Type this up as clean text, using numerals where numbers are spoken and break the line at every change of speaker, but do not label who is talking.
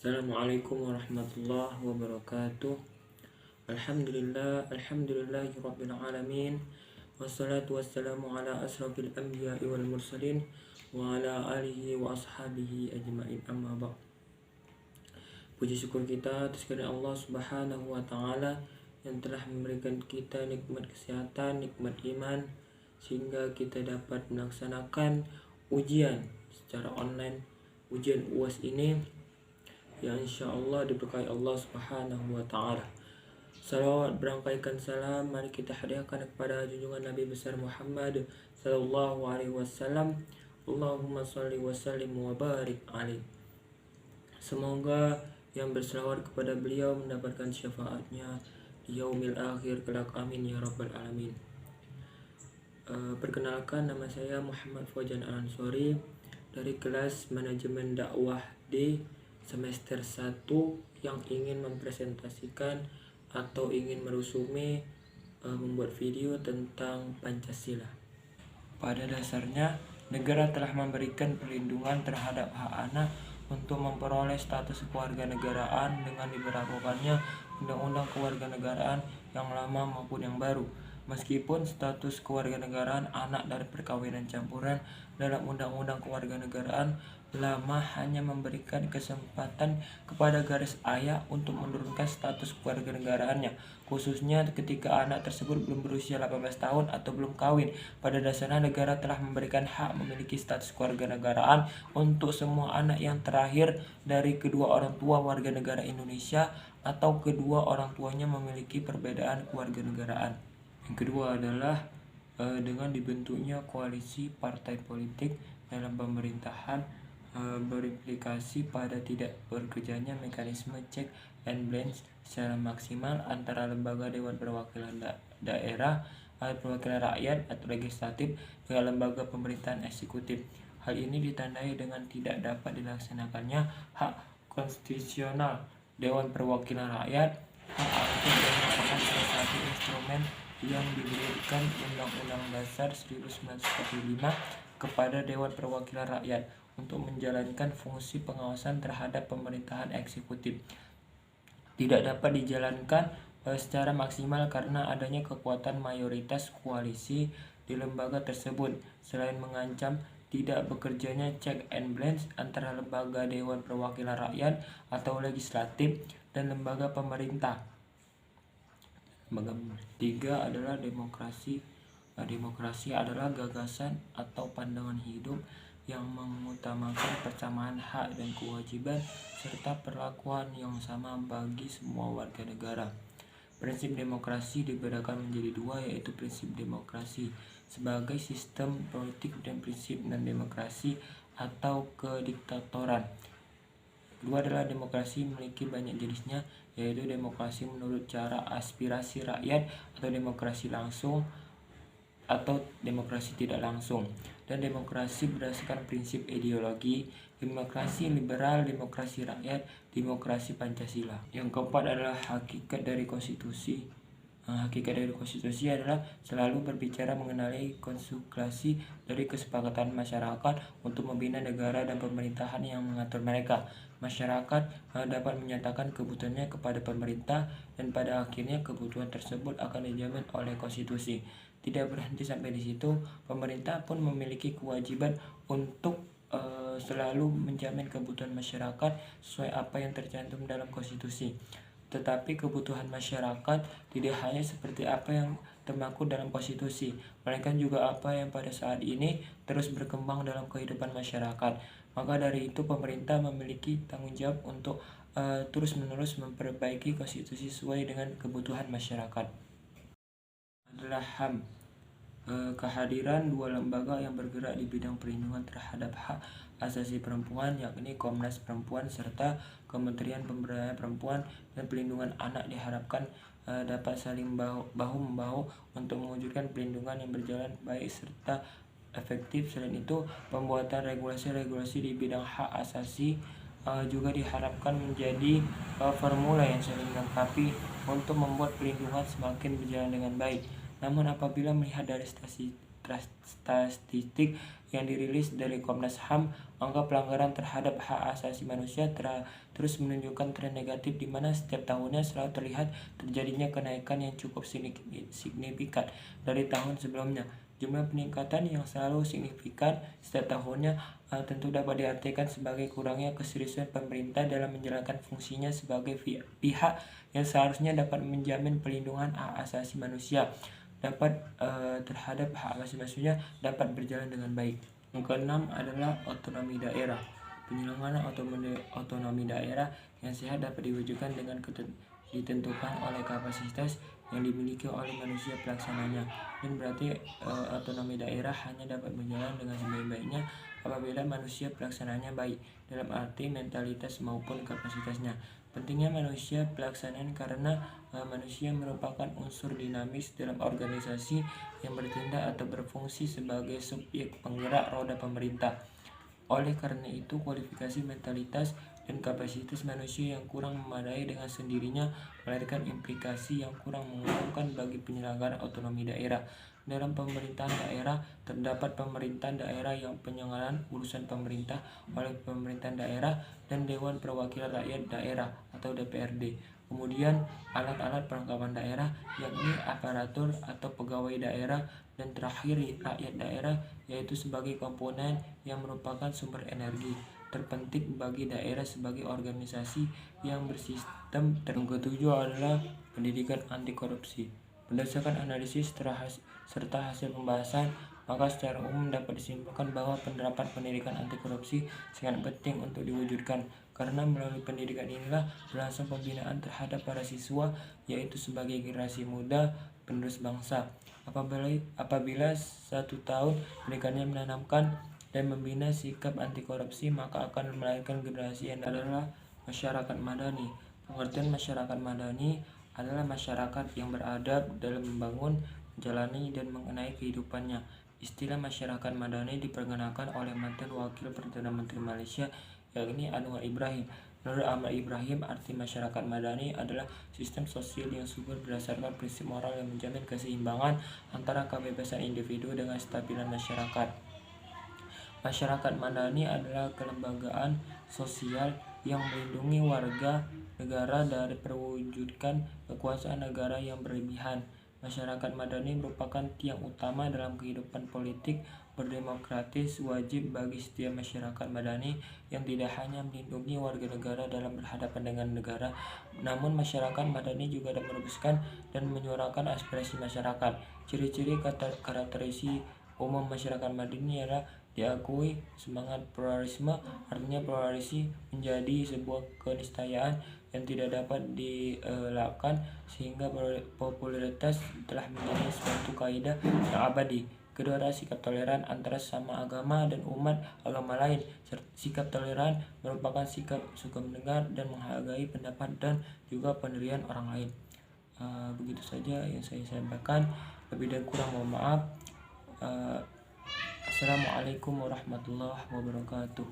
Assalamualaikum warahmatullahi wabarakatuh. Alhamdulillahirabbil alamin. Wassalatu wassalamu ala asrafil anbiya'i wal mursalin wa ala alihi wa ashabihi ajma'in, amma ba'd. Puji syukur kita atas kehadirat Allah Subhanahu wa taala yang telah memberikan kita nikmat kesehatan, nikmat iman, sehingga kita dapat melaksanakan ujian secara online, ujian UAS ini yang insyaallah diberkahi Allah Subhanahu wa taala. Salawat berangkaikan salam mari kita hadiahkan kepada junjungan Nabi besar Muhammad sallallahu alaihi wasallam. Allahumma shalli wa sallim wa barik alaihi. Semoga yang berselawat kepada beliau mendapatkan syafaatnya di yaumil akhir kelak, amin ya rabbal alamin. Perkenalkan, nama saya Muhammad Fauzan Al-Ansori dari kelas manajemen dakwah D semester 1 yang ingin mempresentasikan atau ingin merusumi membuat video tentang Pancasila. Pada dasarnya, negara telah memberikan perlindungan terhadap hak anak untuk memperoleh status kewarganegaraan dengan diberlakukannya Undang-Undang Kewarganegaraan yang lama maupun yang baru. Meskipun status kewarganegaraan anak dari perkawinan campuran dalam Undang-Undang Kewarganegaraan lama hanya memberikan kesempatan kepada garis ayah untuk menurunkan status kewarganegaraannya, khususnya ketika anak tersebut belum berusia 18 tahun atau belum kawin. Pada dasarnya, negara telah memberikan hak memiliki status kewarganegaraan untuk semua anak yang terlahir dari kedua orang tua warga negara Indonesia atau kedua orang tuanya memiliki perbedaan kewarganegaraan. Yang kedua adalah dengan dibentuknya koalisi partai politik dalam pemerintahan berimplikasi pada tidak bekerjanya mekanisme check and balance secara maksimal antara lembaga Dewan Perwakilan Daerah atau Perwakilan Rakyat atau Legislatif dengan lembaga pemerintahan eksekutif. Hal ini ditandai dengan tidak dapat dilaksanakannya hak konstitusional Dewan Perwakilan Rakyat. Hak angket yang merupakan salah satu instrumen yang diberikan Undang-Undang Dasar 1945 kepada Dewan Perwakilan Rakyat untuk menjalankan fungsi pengawasan terhadap pemerintahan eksekutif, tidak dapat dijalankan secara maksimal karena adanya kekuatan mayoritas koalisi di lembaga tersebut, selain mengancam tidak bekerjanya check and balance antara lembaga Dewan Perwakilan Rakyat atau legislatif dan lembaga pemerintah. Tiga adalah demokrasi. Demokrasi adalah gagasan atau pandangan hidup yang mengutamakan persamaan hak dan kewajiban serta perlakuan yang sama bagi semua warga negara. Prinsip demokrasi dibedakan menjadi dua, yaitu prinsip demokrasi sebagai sistem politik dan prinsip non-demokrasi atau kediktatoran. Kedua adalah demokrasi memiliki banyak jenisnya, yaitu demokrasi menurut cara aspirasi rakyat atau demokrasi langsung atau demokrasi tidak langsung, dan demokrasi berdasarkan prinsip ideologi, demokrasi liberal, demokrasi rakyat, demokrasi Pancasila. Yang keempat adalah hakikat dari konstitusi. Hakikat dari konstitusi adalah selalu berbicara mengenai konsekuensi dari kesepakatan masyarakat untuk membina negara dan pemerintahan yang mengatur mereka. Masyarakat dapat menyatakan kebutuhannya kepada pemerintah dan pada akhirnya kebutuhan tersebut akan dijamin oleh konstitusi. Tidak berhenti sampai di situ, pemerintah pun memiliki kewajiban untuk selalu menjamin kebutuhan masyarakat sesuai apa yang tercantum dalam konstitusi. Tetapi kebutuhan masyarakat tidak hanya seperti apa yang termaktub dalam konstitusi, melainkan juga apa yang pada saat ini terus berkembang dalam kehidupan masyarakat. Maka dari itu pemerintah memiliki tanggung jawab untuk terus-menerus memperbaiki konstitusi sesuai dengan kebutuhan masyarakat. Adalah HAM, kehadiran dua lembaga yang bergerak di bidang perlindungan terhadap hak asasi perempuan, yakni Komnas Perempuan serta Kementerian Pemberdayaan Perempuan dan Perlindungan Anak diharapkan dapat saling bahu-membahu untuk mewujudkan perlindungan yang berjalan baik serta efektif. Selain itu, pembuatan regulasi-regulasi di bidang hak asasi juga diharapkan menjadi formula yang saling melengkapi untuk membuat perlindungan semakin berjalan dengan baik. Namun apabila melihat dari statistik yang dirilis dari Komnas HAM, angka pelanggaran terhadap hak asasi manusia terus menunjukkan tren negatif, di mana setiap tahunnya selalu terlihat terjadinya kenaikan yang cukup signifikan dari tahun sebelumnya. Jumlah peningkatan yang selalu signifikan setiap tahunnya tentu dapat diartikan sebagai kurangnya keseriusan pemerintah dalam menjalankan fungsinya sebagai pihak yang seharusnya dapat menjamin pelindungan hak asasi manusia terhadap hak asasi manusia dapat berjalan dengan baik. Yang keenam adalah otonomi daerah. Penyelenggaraan otonomi daerah yang sehat dapat diwujudkan dengan ditentukan oleh kapasitas yang dimiliki oleh manusia pelaksananya, dan berarti otonomi daerah hanya dapat berjalan dengan sebaik-baiknya apabila manusia pelaksananya baik, dalam arti mentalitas maupun kapasitasnya. Pentingnya manusia pelaksanaan karena manusia merupakan unsur dinamis dalam organisasi yang bertindak atau berfungsi sebagai subjek penggerak roda pemerintah. Oleh karena itu, kualifikasi mentalitas dan kapasitas manusia yang kurang memadai dengan sendirinya melahirkan implikasi yang kurang menguntungkan bagi penyelenggaraan otonomi daerah. Dalam pemerintahan daerah, terdapat pemerintahan daerah yang penyelenggaraan urusan pemerintah oleh pemerintahan daerah dan Dewan Perwakilan Rakyat Daerah atau DPRD. Kemudian alat-alat perangkapan daerah, yakni aparatur atau pegawai daerah, dan terakhir rakyat daerah, yaitu sebagai komponen yang merupakan sumber energi terpenting bagi daerah sebagai organisasi yang bersistem. Yang ketujuh adalah pendidikan anti korupsi. Berdasarkan analisis serta hasil pembahasan, maka secara umum dapat disimpulkan bahwa penerapan pendidikan anti korupsi sangat penting untuk diwujudkan, karena melalui pendidikan inilah berlangsung pembinaan terhadap para siswa, yaitu sebagai generasi muda penerus bangsa. Apabila 1 tahun pendidikannya menanamkan dan membina sikap anti korupsi, maka akan melahirkan generasi yang adalah masyarakat madani. Pengertian masyarakat madani adalah masyarakat yang beradab dalam membangun, menjalani, dan mengenai kehidupannya. Istilah masyarakat madani diperkenalkan oleh mantan Wakil Perdana Menteri Malaysia, yakni Anwar Ibrahim. Menurut Ahmad Ibrahim, arti masyarakat madani adalah sistem sosial yang subur berdasarkan prinsip moral yang menjamin keseimbangan antara kebebasan individu dengan kestabilan masyarakat. Masyarakat madani adalah kelembagaan sosial yang melindungi warga negara dari perwujudan kekuasaan negara yang berlebihan. Masyarakat madani merupakan tiang utama dalam kehidupan politik berdemokratis. Wajib bagi setiap masyarakat madani yang tidak hanya melindungi warga negara dalam berhadapan dengan negara, namun masyarakat madani juga dapat meneruskan dan menyuarakan aspirasi masyarakat. Ciri-ciri karakteristik umum masyarakat madani adalah diakui semangat pluralisme, artinya pluralisme menjadi sebuah keniscayaan yang tidak dapat dielakkan, sehingga popularitas telah menjadi suatu kaidah yang abadi. Kedua adalah sikap toleran antara sama agama dan umat agama lain. Sikap toleran merupakan sikap suka mendengar dan menghargai pendapat dan juga pendirian orang lain. Begitu saja yang saya sampaikan. Lebih dan kurang mohon maaf. Assalamualaikum warahmatullahi wabarakatuh.